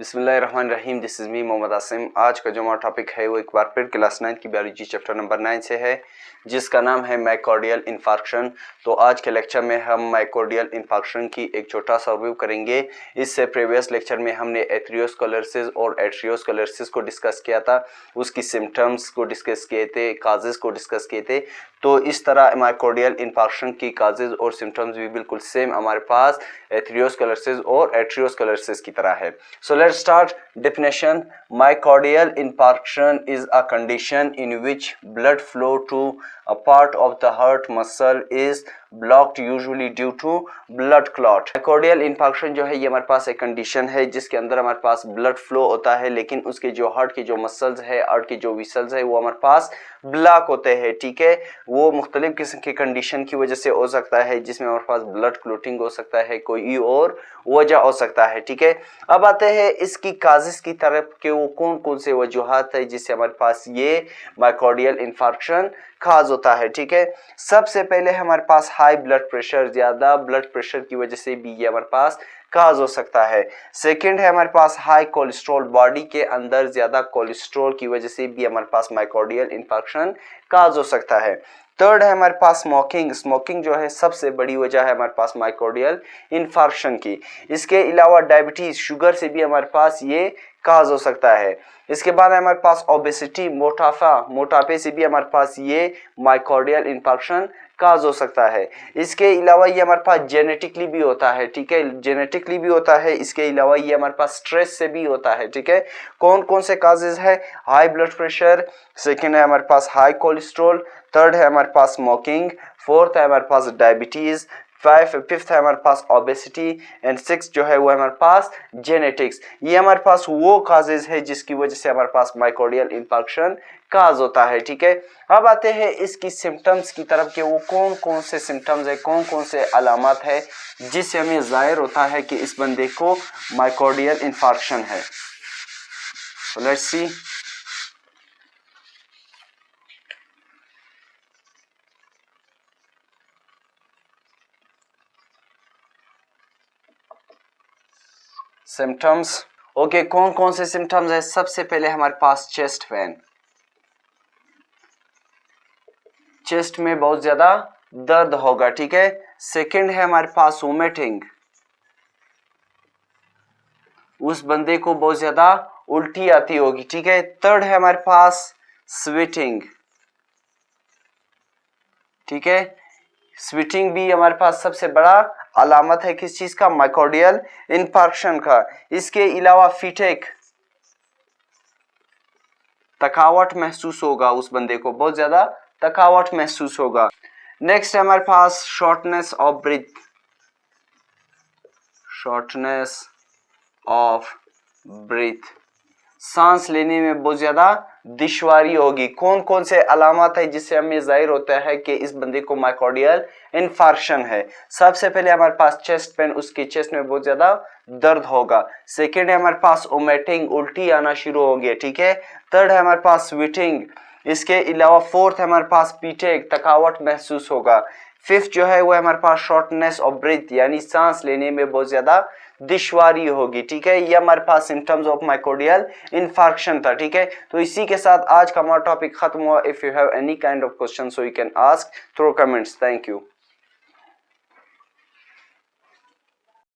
बिस्मिल्लाहिर्रहमानिर्रहीम। This is me Mohammad Asim. आज का जो हमारा टॉपिक है वो एक बार फिर क्लास 9 की बायोलॉजी चैप्टर नंबर 9 से है, जिसका नाम है मायोकार्डियल इन्फार्क्शन। तो आज के लेक्चर में हम मायोकार्डियल इन्फार्क्शन की एक छोटा सा रिव्यू करेंगे। इससे प्रीवियस लेक्चर में हमने एथेरोस्क्लेरोसिस और एट्रियोस्क्लेरोसिस को डिस्कस किया था, उसकी सिम्टम्स को डिस्कस किए थे, काजेज़ को डिस्कस किए थे। तो इस तरह मायोकार्डियल इन्फार्क्शन की काजेज़ और सिम्टम्स भी बिल्कुल सेम हमारे पास एथेरोस्क्लेरोसिस और एट्रियोस्क्लेरोसिस की तरह है। So let's start definition. Myocardial infarction is a condition in which blood flow to a part of the heart muscle is blocked, usually due to blood clot. Myocardial infarction जो है ये हमारे पास एक कंडीशन है जिसके अंदर हमारे पास ब्लड फ्लो होता है, लेकिन उसके जो हार्ट की जो मसल्स है, हार्ट की जो विसल्स है वो हमारे पास ब्लॉक होते हैं। ठीक है, वो मुख्तलिफ किस्म की कंडीशन की वजह से हो सकता है, जिसमें हमारे पास ब्लड क्लोटिंग हो सकता है, कोई और वजह हो सकता है। ठीक है, अब आते हैं इसकी काजिस की तरफ के वो कौन कौन से वजूहात है जिससे हमारे पास ये मायोकार्डियल इन्फार्क्शन खास होता है। ठीक है, सबसे पहले हमारे पास हाई ब्लड प्रेशर, ज्यादा ब्लड प्रेशर की वजह से भी ये हमारे पास काज हो सकता है। सेकंड है हमारे पास हाई कोलेस्ट्रॉल, बॉडी के अंदर ज्यादा कोलेस्ट्रॉल की वजह से भी हमारे पास मायोकार्डियल इन्फार्क्शन काज हो सकता है। थर्ड है हमारे पास स्मोकिंग, स्मोकिंग जो है सबसे बड़ी वजह है हमारे पास मायोकार्डियल इन्फार्क्शन की। इसके अलावा डायबिटीज, शुगर से भी हमारे पास ये काज हो सकता है। इसके बाद हमारे पास ओबेसिटी, मोटापे से भी हमारे पास ये मायोकार्डियल इन्फार्क्शन काज हो सकता है। इसके अलावा ये हमारे पास जेनेटिकली भी होता है। ठीक है, जेनेटिकली भी होता है। इसके अलावा ये हमारे पास स्ट्रेस से भी होता है। ठीक है, कौन कौन से काजेज है? हाई ब्लड प्रेशर, सेकेंड है हमारे पास हाई कोलेस्ट्रॉल, थर्ड है हमारे पास स्मोकिंग, फोर्थ है हमारे पास डायबिटीज, फिफ्थ है हमारे पास ओबेसिटी एंड सिक्स जो है वो हमारे पास जेनेटिक्स। ये हमारे पास वो काजेज है जिसकी वजह से हमारे पास मायोकार्डियल इन्फार्क्शन काज होता है। ठीक है, अब आते हैं इसकी सिम्टम्स की तरफ के वो कौन कौन से सिम्टम्स है, कौन कौन से अलामत है जिससे हमें जाहिर होता है कि इस बंदे को मायोकार्डियल इन्फार्क्शन है। So let's see. Symptoms okay, कौन कौन से सिम्टम्स है? सबसे पहले हमारे पास चेस्ट पेन, चेस्ट में बहुत ज्यादा दर्द होगा। ठीक है, सेकंड है हमारे पास वोमिटिंग, उस बंदे को बहुत ज्यादा उल्टी आती होगी। ठीक है, थर्ड है हमारे पास स्वेटिंग। ठीक है, स्वेटिंग भी हमारे पास सबसे बड़ा अलामत है किस चीज का? मायोकार्डियल इन्फार्क्शन का। इसके अलावा फीटेक, थकावट महसूस होगा, उस बंदे को बहुत ज्यादा थकावट महसूस होगा। नेक्स्ट है हमारे पास shortness of breath, shortness of breath, सांस लेने में बहुत ज्यादा दुश्वारी होगी। कौन कौन से अलामत है जिससे हमें जाहिर होता है कि इस बंदे को मायोकार्डियल इन्फार्क्शन है? सबसे पहले हमारे पास चेस्ट पेन, उसके चेस्ट में बहुत ज्यादा दर्द होगा। सेकेंड है हमारे पास वोमिटिंग, उल्टी आना शुरू हो गया। ठीक है, थर्ड है हमारे पास स्वेटिंग। इसके अलावा फोर्थ है हमारे पास पीटेक, थकावट महसूस होगा। फिफ्थ जो है वो हमारे पास शॉर्टनेस ऑफ ब्रीथ, यानी सांस लेने में बहुत ज्यादा दुश्वारी होगी। ठीक है, ये हमारे पास सिम्टम्स ऑफ मायोकार्डियल इन्फार्क्शन था। ठीक है, तो इसी के साथ आज का हमारा टॉपिक खत्म हुआ। If you have any kind of question so you can ask through comments. Thank you.